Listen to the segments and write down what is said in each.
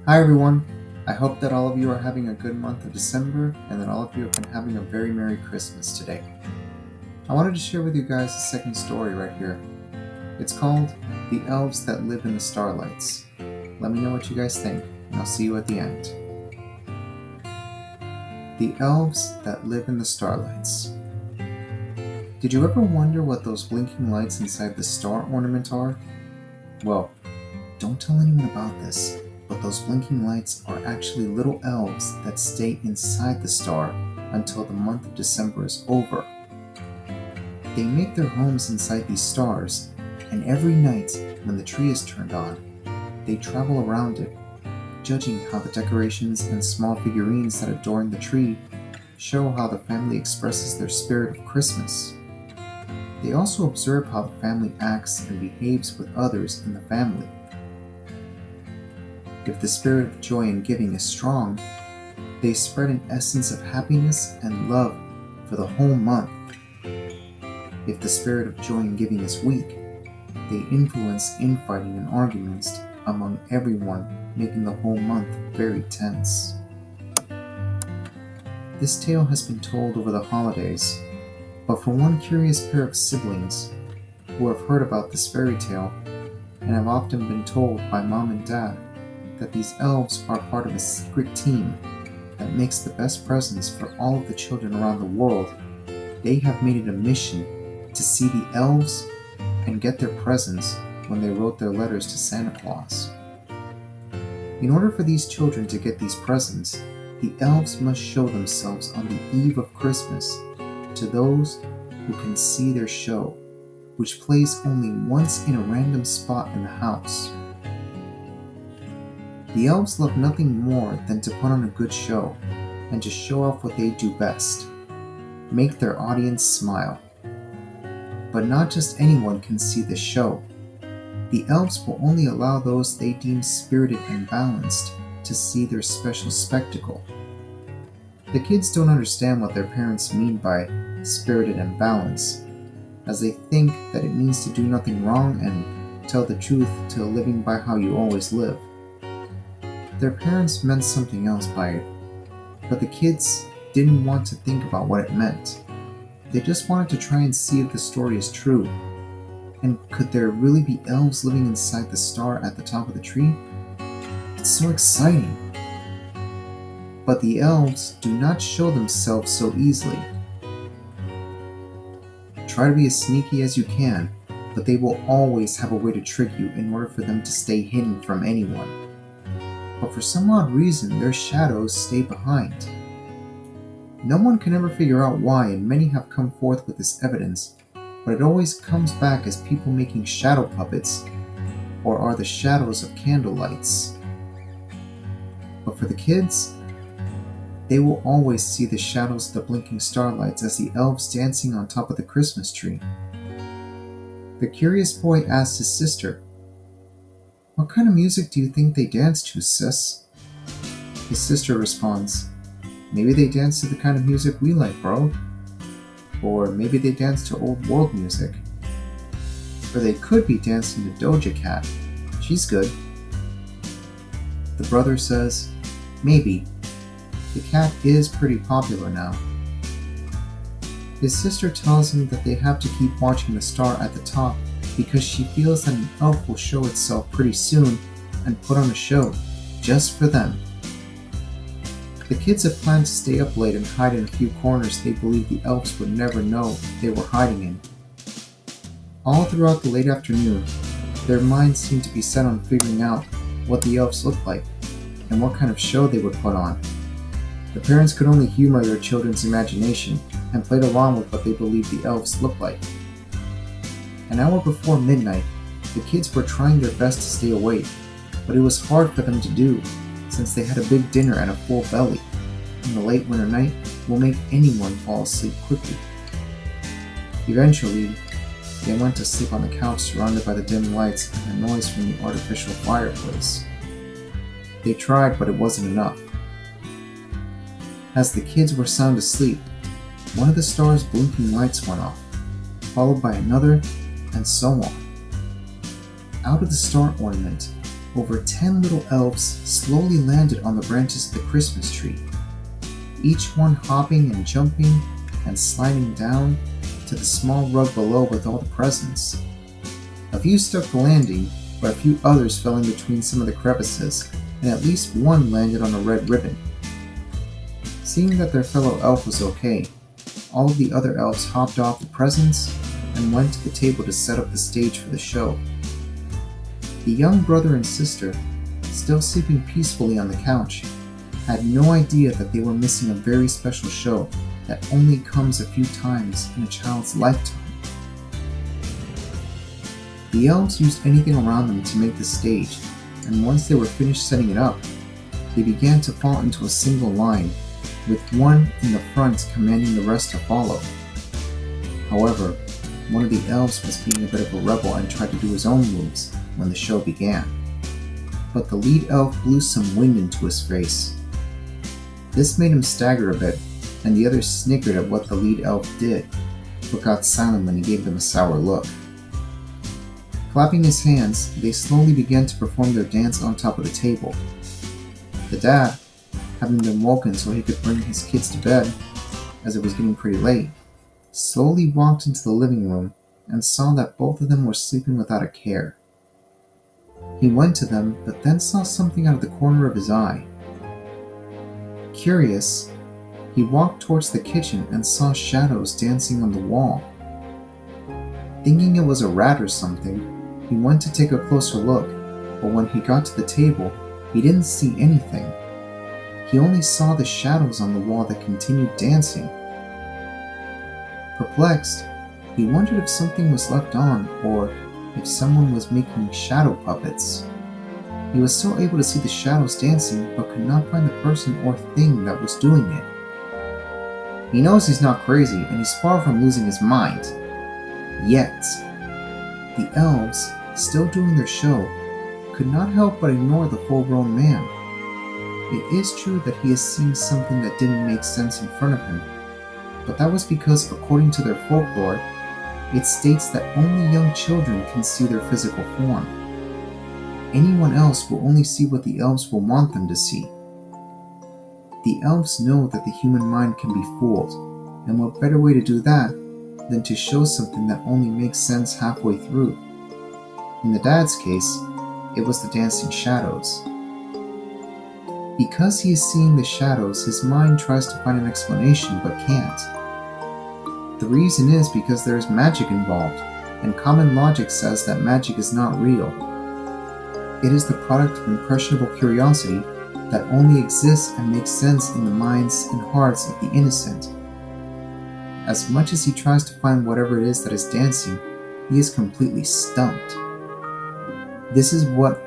Hi everyone! I hope that all of you are having a good month of December and that all of you have been having a very Merry Christmas today. I wanted to share with you guys a second story right here. It's called The Elves That Live in the Starlights. Let me know what you guys think, and I'll see you at the end. The Elves That Live in the Starlights. Did you ever wonder what those blinking lights inside the star ornament are? Well, don't tell anyone about this, but those blinking lights are actually little elves that stay inside the star until the month of December is over. They make their homes inside these stars, and every night when the tree is turned on, they travel around it, judging how the decorations and small figurines that adorn the tree show how the family expresses their spirit of Christmas. They also observe how the family acts and behaves with others in the family. If the spirit of joy and giving is strong, they spread an essence of happiness and love for the whole month. If the spirit of joy and giving is weak, they influence infighting and arguments among everyone, making the whole month very tense. This tale has been told over the holidays, but for one curious pair of siblings who have heard about this fairy tale and have often been told by mom and dad that these elves are part of a secret team that makes the best presents for all of the children around the world, they have made it a mission to see the elves and get their presents when they wrote their letters to Santa Claus. In order for these children to get these presents, the elves must show themselves on the eve of Christmas to those who can see their show, which plays only once in a random spot in the house. The elves love nothing more than to put on a good show and to show off what they do best, make their audience smile. But not just anyone can see the show. The elves will only allow those they deem spirited and balanced to see their special spectacle. The kids don't understand what their parents mean by spirited and balanced, as they think that it means to do nothing wrong and tell the truth to living by how you always live. Their parents meant something else by it, but the kids didn't want to think about what it meant. They just wanted to try and see if the story is true. And could there really be elves living inside the star at the top of the tree? It's so exciting! But the elves do not show themselves so easily. Try to be as sneaky as you can, but they will always have a way to trick you in order for them to stay hidden from anyone. But for some odd reason, their shadows stay behind. No one can ever figure out why, and many have come forth with this evidence, but it always comes back as people making shadow puppets, or are the shadows of candle lights. But for the kids, they will always see the shadows of the blinking starlights as the elves dancing on top of the Christmas tree. The curious boy asks his sister, "What kind of music do you think they dance to, sis?" His sister responds, "Maybe they dance to the kind of music we like, bro. Or maybe they dance to old world music. Or they could be dancing to Doja Cat. She's good." The brother says, "Maybe. The cat is pretty popular now." His sister tells him that they have to keep watching the star at the top because she feels that an elf will show itself pretty soon and put on a show just for them. The kids have planned to stay up late and hide in a few corners they believe the elves would never know they were hiding in. All throughout the late afternoon, their minds seem to be set on figuring out what the elves look like and what kind of show they would put on. The parents could only humor their children's imagination and played along with what they believed the elves looked like. An hour before midnight, the kids were trying their best to stay awake, but it was hard for them to do since they had a big dinner and a full belly, and the late winter night will make anyone fall asleep quickly. Eventually, they went to sleep on the couch surrounded by the dim lights and the noise from the artificial fireplace. They tried, but it wasn't enough. As the kids were sound asleep, one of the star's blinking lights went off, followed by another, and so on. Out of the star ornament, Over 10 little elves slowly landed on the branches of the Christmas tree, each one hopping and jumping and sliding down to the small rug below with all the presents. A few stuck the landing, but a few others fell in between some of the crevices, and at least one landed on a red ribbon. Seeing that their fellow elf was okay, all of the other elves hopped off the presents and went to the table to set up the stage for the show. The young brother and sister, still sleeping peacefully on the couch, had no idea that they were missing a very special show that only comes a few times in a child's lifetime. The elves used anything around them to make the stage, and once they were finished setting it up, they began to fall into a single line, with one in the front commanding the rest to follow. However, one of the elves was being a bit of a rebel and tried to do his own moves when the show began. But the lead elf blew some wind into his face. This made him stagger a bit, and the others snickered at what the lead elf did, but got silent when he gave them a sour look. Clapping his hands, they slowly began to perform their dance on top of the table. The dad, having been woken so he could bring his kids to bed, as it was getting pretty late, slowly walked into the living room and saw that both of them were sleeping without a care. He went to them, but then saw something out of the corner of his eye. Curious, he walked towards the kitchen and saw shadows dancing on the wall. Thinking it was a rat or something, he went to take a closer look, but when he got to the table, he didn't see anything. He only saw the shadows on the wall that continued dancing. Perplexed, he wondered if something was left on or if someone was making shadow puppets. He was still able to see the shadows dancing, but could not find the person or thing that was doing it. He knows he's not crazy, and he's far from losing his mind. Yet, the elves, still doing their show, could not help but ignore the full-grown man. It is true that he is seeing something that didn't make sense in front of him, but that was because, according to their folklore, it states that only young children can see their physical form. Anyone else will only see what the elves will want them to see. The elves know that the human mind can be fooled, and what better way to do that than to show something that only makes sense halfway through. In the dad's case, it was the dancing shadows. Because he is seeing the shadows, his mind tries to find an explanation but can't. The reason is because there is magic involved, and common logic says that magic is not real. It is the product of impressionable curiosity that only exists and makes sense in the minds and hearts of the innocent. As much as he tries to find whatever it is that is dancing, he is completely stumped. This is what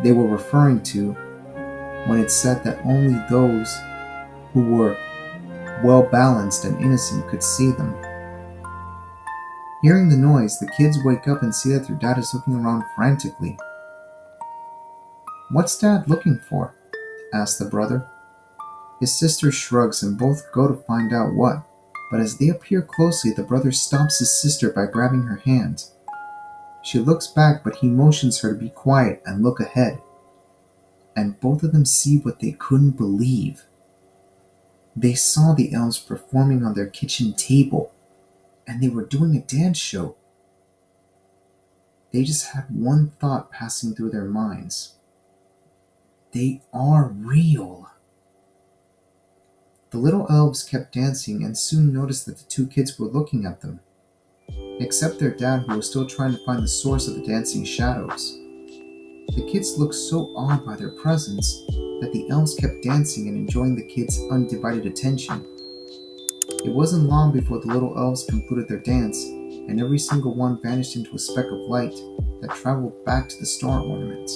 they were referring to when it said that only those who were well-balanced and innocent could see them. Hearing the noise, the kids wake up and see that their dad is looking around frantically. "What's Dad looking for?" asks the brother. His sister shrugs and both go to find out what, but as they appear closely, the brother stops his sister by grabbing her hand. She looks back, but he motions her to be quiet and look ahead. And both of them see what they couldn't believe. They saw the elves performing on their kitchen table, and they were doing a dance show. They just had one thought passing through their minds. They are real. The little elves kept dancing and soon noticed that the two kids were looking at them, except their dad, who was still trying to find the source of the dancing shadows. The kids looked so awed by their presence that the elves kept dancing and enjoying the kids' undivided attention. It wasn't long before the little elves concluded their dance, and every single one vanished into a speck of light that traveled back to the star ornament.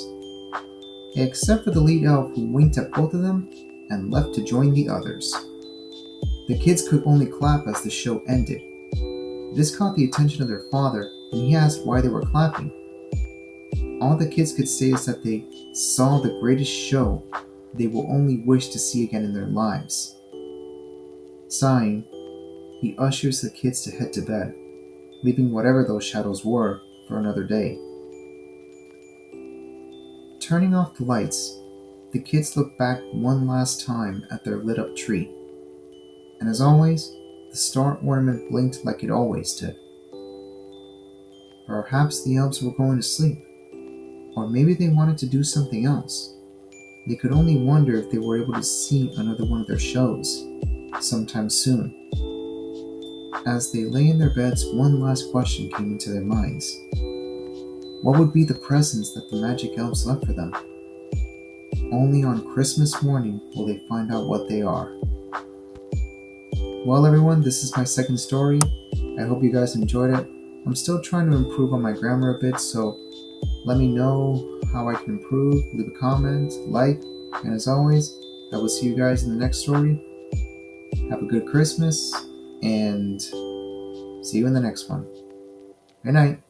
Except for the lead elf, who winked at both of them and left to join the others. The kids could only clap as the show ended. This caught the attention of their father, and he asked why they were clapping. All the kids could say is that they saw the greatest show they will only wish to see again in their lives. Sighing, he ushers the kids to head to bed, leaving whatever those shadows were for another day. turning off the lights, the kids looked back one last time at their lit up tree, and as always, the star ornament blinked like it always did. Perhaps the elves were going to sleep, or maybe they wanted to do something else. They could only wonder if they were able to see another one of their shows sometime soon. As they lay in their beds, one last question came into their minds. What would be the presents that the magic elves left for them? Only on Christmas morning will they find out what they are. Well, everyone, this is my second story. I hope you guys enjoyed it. I'm still trying to improve on my grammar a bit, so let me know how I can improve. Leave a comment, like, and as always, I will see you guys in the next story. Have a good Christmas, and see you in the next one. Good night.